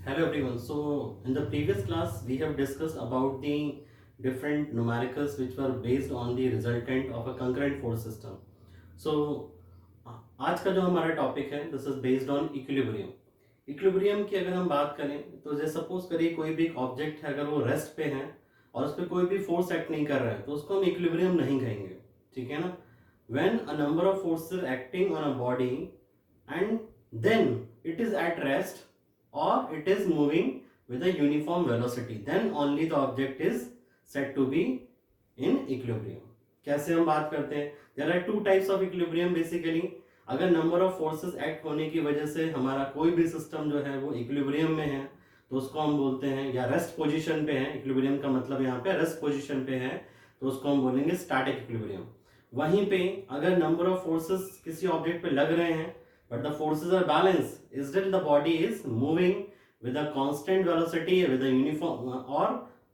Hello everyone. So in the previous class we have discussed about the different numericals which were based on the resultant of a concurrent force system. So आज का जो हमारा topic है this is based on equilibrium. Equilibrium की अगर हम बात करें तो जैसे सपोज करिए कोई भी एक ऑब्जेक्ट है, अगर वो रेस्ट पे है और उस पर कोई भी फोर्स एक्ट नहीं कर रहा है तो उसको हम इक्विलिब्रियम नहीं कहेंगे. ठीक है ना. When a number of forces acting on a body and then it is at rest or it is moving with a uniform velocity, then only the object is said to be in equilibrium. कैसे हम बात करते हैं? There are two types of equilibrium basically. अगर number of forces act होने की वजह से हमारा कोई भी सिस्टम जो है वो इक्विलिब्रियम में है तो उसको हम बोलते हैं, या रेस्ट पोजीशन पे है, इक्विलिब्रियम का मतलब यहाँ पे रेस्ट पोजीशन पे है तो उसको हम बोलेंगे स्टैटिक इक्विलिब्रियम. वहीं पे अगर नंबर ऑफ फोर्सेस किसी ऑब्जेक्ट पे लग रहे हैं but the forces are balanced, still the body is moving with a constant velocity with a uniform or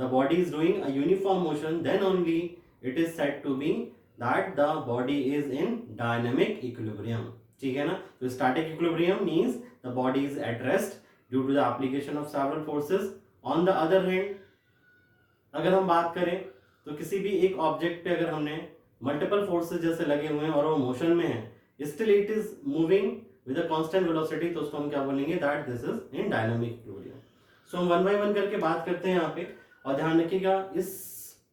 the body is doing a uniform motion, then only it is said to be that the body is in dynamic equilibrium. ठीक है ना. तो static equilibrium means the body is at rest due to the application of several forces. On the other hand, अगर हम बात करें तो किसी भी एक ऑब्जेक्ट पे अगर हमने मल्टीपल फोर्सेस जैसे लगे हुए हैं और वो मोशन में है, still it is moving with a constant velocity, तो उसको हम क्या बोलेंगे, that this is in dynamic equilibrium. So हम वन बाय वन करके बात करते हैं यहाँ पे. और ध्यान रखिएगा इस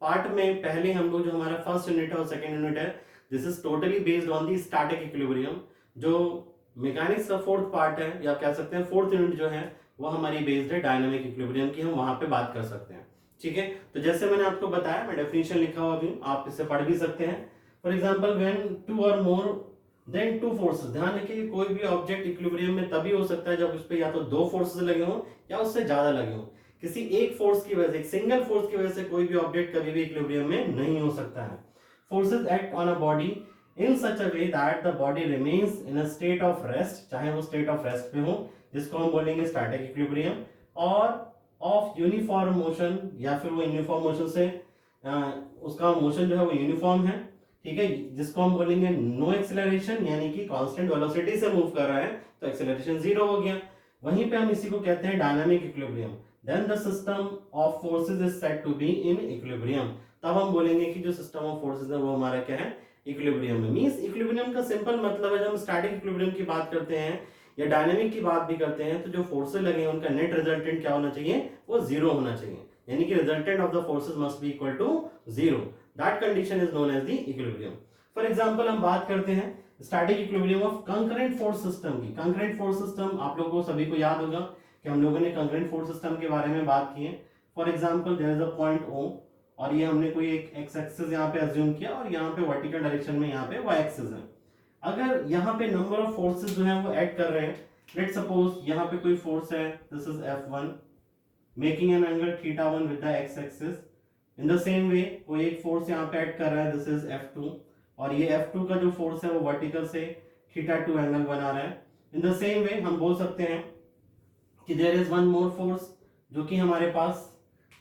पार्ट में पहले हम लोग जो हमारा फर्स्ट यूनिट है और सेकंड यूनिट है this is totally based on the static equilibrium. जो मैकेनिक्स का फोर्थ पार्ट है या कह सकते हैं फोर्थ यूनिट जो है वो हमारी बेस्ड है डायनामिक इक्विलिब्रियम की, हम वहां पे बात कर सकते हैं. ठीक है. तो जैसे मैंने आपको बताया, मैं डेफिनेशन लिखा हुआ अभी, आप इसे पढ़ भी सकते हैं. फॉर एग्जांपल व्हेन टू और मोर देन टू फोर्सेस. ध्यान रखिए कोई भी ऑब्जेक्ट इक्विलिब्रियम में तभी हो सकता है जब उस पर या तो दो फोर्सेस लगे हों या उससे ज्यादा लगे हों. किसी एक फोर्स की वजह से, एक सिंगल फोर्स की वजह से कोई भी ऑब्जेक्ट कभी भी इक्विलिब्रियम में नहीं हो सकता है. Forces act on a body in such a way that the body remains in a state of rest, चाहे वो स्टेट ऑफ रेस्ट पे हो, जिसको हम बोलेंगे स्टैटिक इक्विलिब्रियम, और ऑफ यूनिफॉर्म मोशन, या फिर वो यूनिफॉर्म मोशन से उसका मोशन जो है वो यूनिफॉर्म है. ठीक है. जिसको हम बोलेंगे नो एक्सेलरेशन, यानी कि कांस्टेंट वेलोसिटी से मूव कर रहा है तो एक्सेलरेशन जीरो हो गया. वहीं पे हम इसी को कहते हैं dynamic equilibrium. Then the system of forces is said to be in equilibrium. तब हम बोलेंगे कि जो सिस्टम ऑफ फोर्सेस है वो हमारा क्या है, इक्विलिब्रियम में. मींस इक्विलिब्रियम का सिंपल मतलब है, जब हम स्टैटिक इक्विलिब्रियम की बात करते हैं या डायनामिक की बात भी करते हैं तो जो फोर्सेस लगे हैं उनका नेट रिजल्टेंट क्या होना चाहिए, वो जीरो होना चाहिए. यानी कि resultant of the forces must be equal to zero. That condition is known as the equilibrium. For example हम बात करते हैं static equilibrium of concurrent force system की. कंकरेंट फोर्स सिस्टम आप लोगों को सभी को याद होगा कि हम लोगों ने कंकरेंट फोर्स सिस्टम के बारे में बात की है. For example there is a point O और ये हमने कोई एक एक्स एक्सिस यहाँ पे अज्यूम किया और यहाँ पे वर्टिकल डायरेक्शन में यहाँ पे वाई एक्सिस है. अगर यहाँ पे नंबर ऑफ फोर्सेस जो है वो ऐड कर रहे हैं, लेट सपोज यहाँ पे कोई फोर्स है, this is F1 making an angle θ1 with the x axis. In the same way कोई एक फोर्स यहाँ पे ऐड कर रहा है, दिस इज F2 और ये F2 का जो फोर्स है वो वर्टिकल से θ2 एंगल बना रहा है. इन द सेम वे हम बोल सकते हैं कि there is one more force जो कि हमारे पास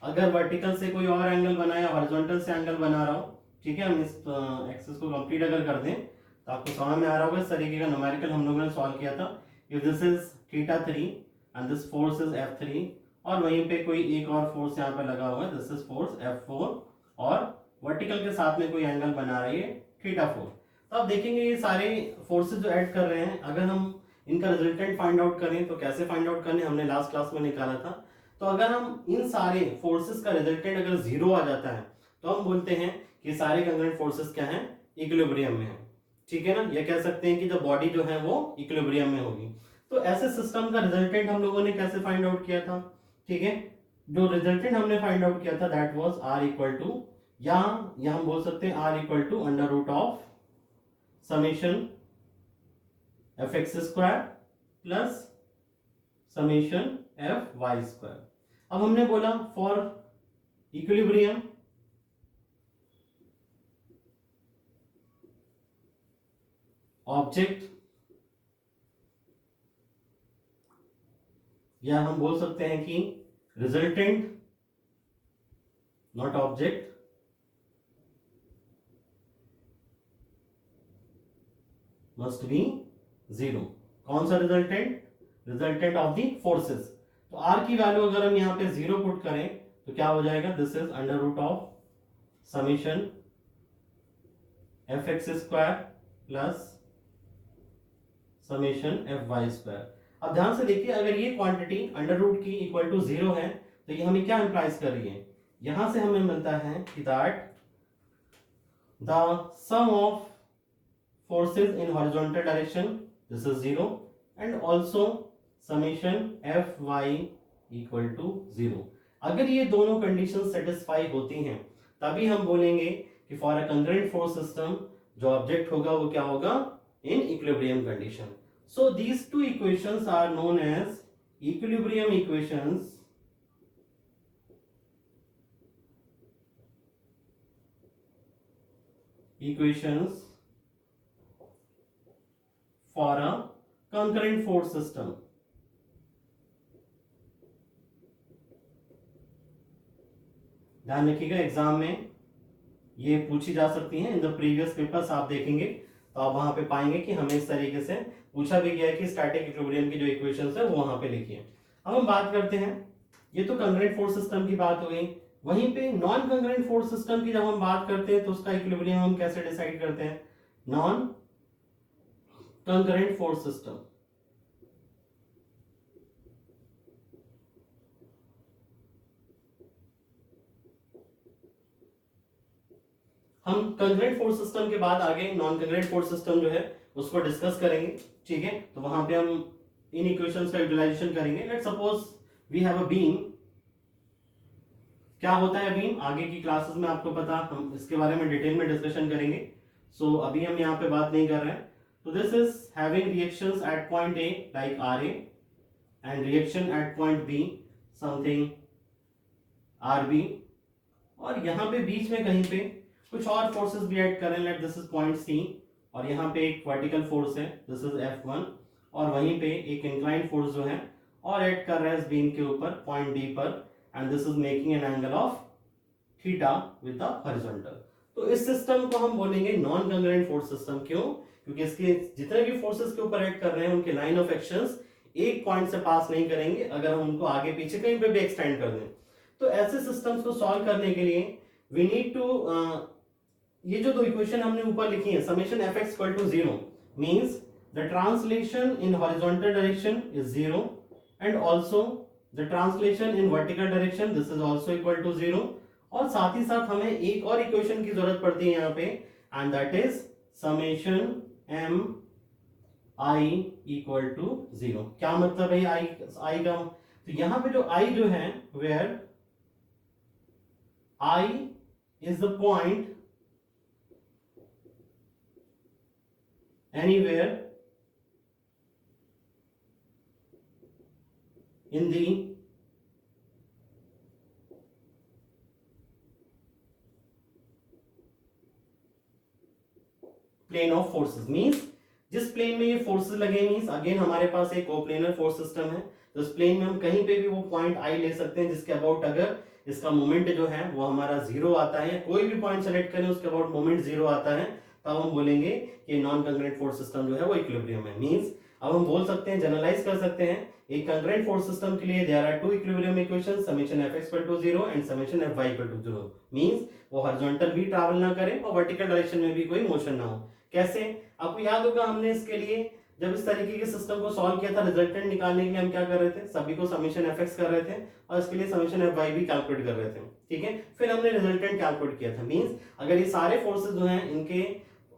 अगर वर्टिकल से कोई और एंगल बनाया, हॉरिजॉन्टल से एंगल बना रहा हो. ठीक है. हम इस एक्सिस को कंप्लीट अगर कर दें तो आपको समझ में आ रहा होगा इस तरीके का न्यूमेरिकल हम लोगों ने सॉल्व किया था. If this is θ3 and this force is F3 और वहीं पे कोई एक और फोर्स यहाँ पे लगा हुआ है, दिस इज फोर्स F4 और वर्टिकल के साथ में कोई एंगल बना रही है θ4. तो आप देखेंगे ये सारे फोर्सेस जो ऐड कर रहे हैं, अगर हम इनका रिजल्टेंट फाइंड आउट करें तो कैसे फाइंड आउट करें, हमने लास्ट क्लास में निकाला था. तो अगर हम इन सारे फोर्सेस का रिजल्टेंट अगर जीरो आ जाता है तो हम बोलते हैं कि सारे कंकरेंट फोर्सेस क्या हैं, इक्विलिब्रियम में है. ठीक है ना. ये कह सकते हैं कि जो बॉडी जो है वो इक्विलिब्रियम में होगी. तो ऐसे सिस्टम का रिजल्टेंट हम लोगों ने कैसे फाइंड आउट किया था. ठीक है. जो रिजल्टेंट हमने फाइंड आउट किया था that was R equal to, यहां हम बोल सकते हैं R equal to under root of summation fx square plus summation fy square. अब हमने बोला फॉर इक्विलिब्रियम ऑब्जेक्ट, या हम बोल सकते हैं कि resultant not object, must be zero. कौन सा resultant, resultant of the forces. तो आर की वैल्यू अगर हम यहाँ पे 0 पुट करें तो क्या हो जाएगा, this is under root of summation F X square plus summation F Y square. अब ध्यान से देखिए, अगर ये क्वांटिटी अंडर रूट की इक्वल टू 0 है तो ये हमें क्या इंप्लाइज कर रही है, यहां से हमें मिलता है कि that the sum of forces in horizontal direction, this is 0, and also summation Fy equal to 0। अगर ये दोनों कंडीशन सेटिस्फाई होती हैं तभी हम बोलेंगे कि for a concurrent force system जो ऑब्जेक्ट होगा वो क्या होगा, in equilibrium condition. So these two equations are known as equilibrium equations for a concurrent force system। ध्यान रखिएगा, एग्जाम में ये पूछी जा सकती हैं। इन द प्रीवियस पेपर्स आप देखेंगे तो आप वहां पे पाएंगे कि हमें इस तरीके से पूछा भी गया है कि स्टैटिक इक्विलिब्रियम की जो इक्वेशंस है वो वहां पे लिखिए। अब हम बात करते हैं, ये तो कंकरेंट फोर्स सिस्टम की बात हो गई, वहीं पे नॉन कंकरेंट फोर्स सिस्टम की जब हम बात करते हैं तो उसका इक्विलिब्रियम हम कैसे डिसाइड करते हैं। नॉन कंकरेंट फोर्स सिस्टम, हम कंकरेंट फोर्स सिस्टम के बाद आगे नॉन कंकरेंट फोर्स सिस्टम जो है उसको डिस्कस करेंगे, ठीक है। तो वहां पे हम इन इक्वेशंस का यूटिलाइजेशन करेंगे। Let's suppose we have a beam. क्या होता है बीम, आगे की क्लासेस में आपको पता, हम इसके बारे में डिटेल में डिस्कशन करेंगे। सो अभी हम यहाँ पे बात नहीं कर रहे हैं। तो this is having reactions at point A like R A and reaction at point B something R B, और यहाँ पे बीच में कहीं पे कुछ और फोर्सेस भी ऐड करें। Let this is point C, और यहाँ पे एक वर्टिकल फोर्स है, दिस इज F1, और वहीं पे एक इंक्लाइंड फोर्स जो है और ऐड कर रहा है इस बीम के ऊपर पॉइंट डी पर, and this is making an angle of theta with the horizontal. तो इस सिस्टम को हम बोलेंगे नॉन कंकरेंट फोर्स सिस्टम। क्यों? क्योंकि इसके जितने भी फोर्सेस के ऊपर ऐड कर रहे हैं उनके लाइन ऑफ एक्शंस एक पॉइंट से पास नहीं करेंगे अगर हम उनको आगे पीछे कहीं पे भी एक्सटेंड कर दें। तो ऐसे सिस्टम्स को सॉल्व करने के लिए वी नीड टू, ये जो दो इक्वेशन हमने ऊपर लिखी है, summation F X equal to 0 means the translation in horizontal direction is 0 and also the translation in vertical direction this is also equal to 0। और साथ ही साथ हमें एक और इक्वेशन की जरूरत पड़ती है यहाँ पे, and that is summation M I equal to 0। क्या मतलब है आई का, तो यहाँ पे जो आई जो है, where I is the point anywhere in the plane of forces, means जिस प्लेन में ये फोर्सेस लगे, मींस अगेन हमारे पास एक कोप्लेनर फोर्स सिस्टम है, तो इस प्लेन में हम कहीं पे भी वो पॉइंट आई ले सकते हैं जिसके अबाउट अगर इसका मोमेंट जो है वो हमारा 0 आता है, कोई भी पॉइंट सेलेक्ट करें उसके अबाउट मोमेंट 0 आता है, तब हम बोलेंगे कि नॉन कंकरेंट फोर्स सिस्टम जो है वो इक्विलिब्रियम है। मींस अब हम बोल सकते हैं, जनरलाइज कर सकते हैं, एक कंकरेंट फोर्स सिस्टम के लिए there are two equilibrium equations, summation F X equal to 0 and summation F Y equal to 0। Means वो हॉरिजॉन्टल भी ट्रैवल ना करे और वर्टिकल डायरेक्शन में भी कोई मोशन ना हो। कैसे? आपको याद होगा हमने इसके लिए जब इस तरीके के सिस्टम को सॉल्व किया था, रिजल्टेंट निकालने के लिए हम क्या कर रहे थे, सभी को समेशन एफ एक्स कर रहे थे और इसके लिए समेशन एफ वाई भी कैलकुलेट कर रहे थे, ठीक है। फिर हमने रिजल्टेंट कैलकुलेट किया था। मींस अगर ये सारे फोर्सेस जो हैं इनके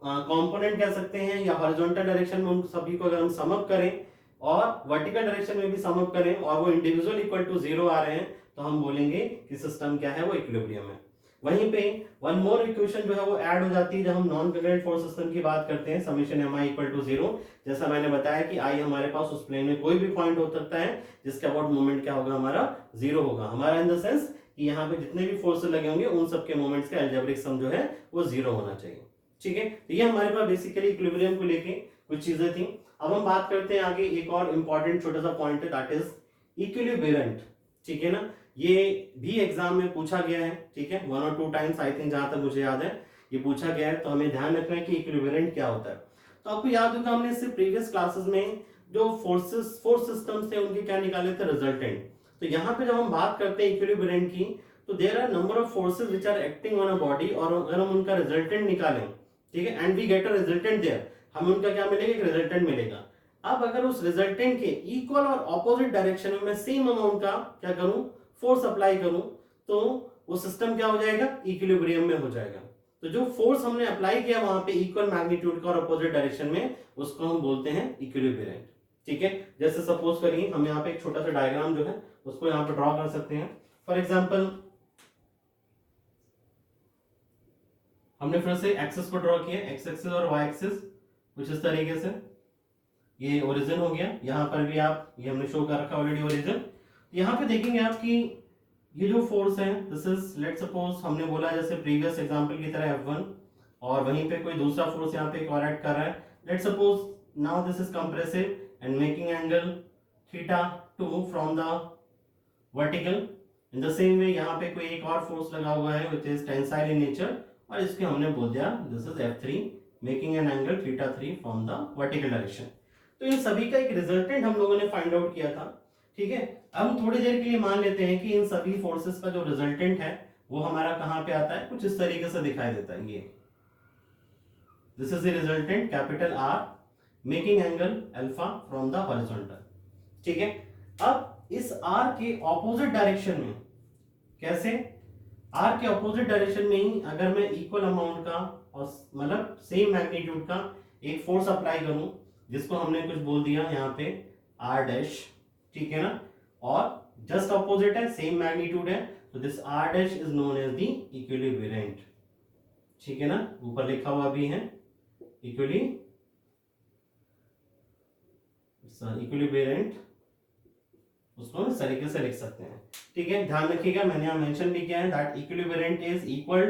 कंपोनेंट कह सकते हैं या हॉरिजॉन्टल डायरेक्शन में उन सभी को अगर हम सम अप करें और वर्टिकल डायरेक्शन में भी सम अप करें और वो इंडिविजुअल इक्वल टू 0 आ रहे हैं, तो हम बोलेंगे कि सिस्टम क्या है, वो इक्विलिब्रियम है। वहीं पे वन मोर इक्वेशन जो है वो ऐड हो जाती है जब हम नॉन कंकरेंट फोर्स सिस्टम की बात करते हैं, summation M I equal to 0। जैसा मैंने बताया कि आई हमारे पास उस प्लेन में कोई भी पॉइंट हो सकता है जिसके अबाउट मोमेंट क्या होगा, हमारा 0 होगा। हमारा इन द सेंस कि यहाँ पे जितने भी फोर्सेस लगे होंगे उन सबके मोमेंट्स का अलजेब्रिक सम जो है वो 0 होना चाहिए, ठीक है। तो ये हमारे पास बेसिकली इक्विलिब्रियम को लेके कुछ चीजें थी। अब हम बात करते हैं आगे, एक और इंपॉर्टेंट छोटा सा पॉइंट है, दैट इज इक्विलिब्रियंट, ठीक है ना। ये भी एग्जाम में पूछा गया है, ठीक है, 1 और 2 टाइम्स आई थिंक, जहां तक मुझे याद है ये पूछा गया है। तो हमें ध्यान रखना है कि इक्विलिब्रियंट क्या होता है। तो आपको याद होगा हमने इससे प्रीवियस क्लासेस में जो फोर्स सिस्टम्स थे उनके क्या निकाले थे, रिजल्टेंट। तो यहाँ पे जब हम बात करते हैं इक्विलिब्रियम की, तो there are number of forces which are acting on a body, और अगर हम उनका रिजल्टेंट निकालें, ठीक है, and we get a resultant there, हमें उनका क्या मिलेगा, एक रिजल्टेंट मिलेगा। अब अगर उस रिजल्टेंट के इक्वल और ऑपोजिट डायरेक्शन में मैं सेम अमाउंट का क्या करूं, फोर्स अप्लाई करूं, तो वो सिस्टम क्या हो जाएगा, इक्विलिब्रियम में हो जाएगा। तो जो फोर्स हमने अप्लाई किया वहां पे इक्वल मैग्नीट्यूड का और अपोजिट डायरेक्शन में, उसको हम बोलते हैं इक्विलिब्रियम। ठीक है, जैसे सपोज करिए हम यहाँ पे एक छोटा सा डायग्राम जो है उसको यहाँ पे ड्रॉ कर सकते हैं। फॉर एग्जांपल हमने फिर से एक्सिस को ड्रॉ किया, एक्स एक्सिस और वाई एक्सिस कुछ इस तरीके से, ये ओरिजिन हो गया। यहाँ पर भी आप, ये हमने शो कर रखा ऑलरेडी ओरिजिन। यहाँ पे देखेंगे आप कि ये जो फोर्स है, दिस इज लेट सपोज हमने बोला जैसे प्रीवियस एग्जांपल की तरह F1, और वहीं पे कोई दूसरा फोर्स यहाँ पे एक और ऐड कर रहा है। Let suppose now this is compressive and making angle θ2 from the vertical. In the same way यहाँ पे कोई एक और फोर्स लगा हुआ है which is tensile in nature, और इसके हमने बोल दिया this is F3 making an angle θ3 from the vertical direction. तो इन सभी का एक रिजल्टेंट हम लोगों ने फाइंड आउट किया था। ठीक है, अब हम थोड़ी देर के लिए मान लेते हैं कि इन सभी फोर्सेस का जो रिजल्टेंट है वो हमारा कहां पे आता है, कुछ इस तरीके से दिखाई देता है। ये this is the resultant capital R making angle alpha from the horizontal. ठीक है, अब इस R के ऑपोजिट डायरेक्शन में, कैसे, R के ऑपोजिट डायरेक्शन में ही अगर मैं इक्वल अमाउंट का और मतलब सेम मैग्नीट्यूड का एक फोर्स अप्लाई करूं, जिसको हमने कुछ बोल दिया यहाँ पे R डैश, ठीक है ना, और जस्ट ऑपोजिट है, सेम मैग्नीट्यूड है, तो this R dash is known as the equilibrium. ठीक है ना, ऊपर लिखा हुआ भी है इक्विलिब्रियम, उसको इस तरीके से लिख सकते हैं। ठीक है, ध्यान रखिएगा मैंने यहाँ मेंशन भी किया है that equilibrium is equal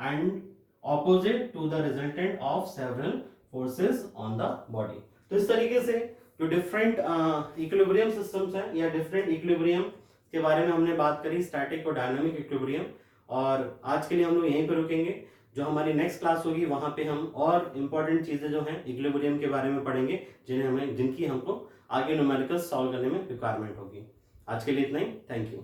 and opposite to the resultant of several forces on the body. तो इस तरीके से जो डिफरेंट इक्विलिब्रियम सिस्टम्स हैं या डिफरेंट इक्विलिब्रियम के बारे में हमने बात करी, स्टैटिक और डायनामिक इक्विलिब्रियम। और आज के लिए हम लोग यहीं पे रुकेंगे। जो हमारी नेक्स्ट क्लास होगी वहां पे हम और इंपॉर्टेंट चीजें जो हैं इक्विलिब्रियम के बारे में पढ़ेंगे, जिनकी हमको आगे न्यूमेरिकल्स सॉल्व करने में रिक्वायरमेंट होगी। आज के लिए इतना ही, थैंक यू।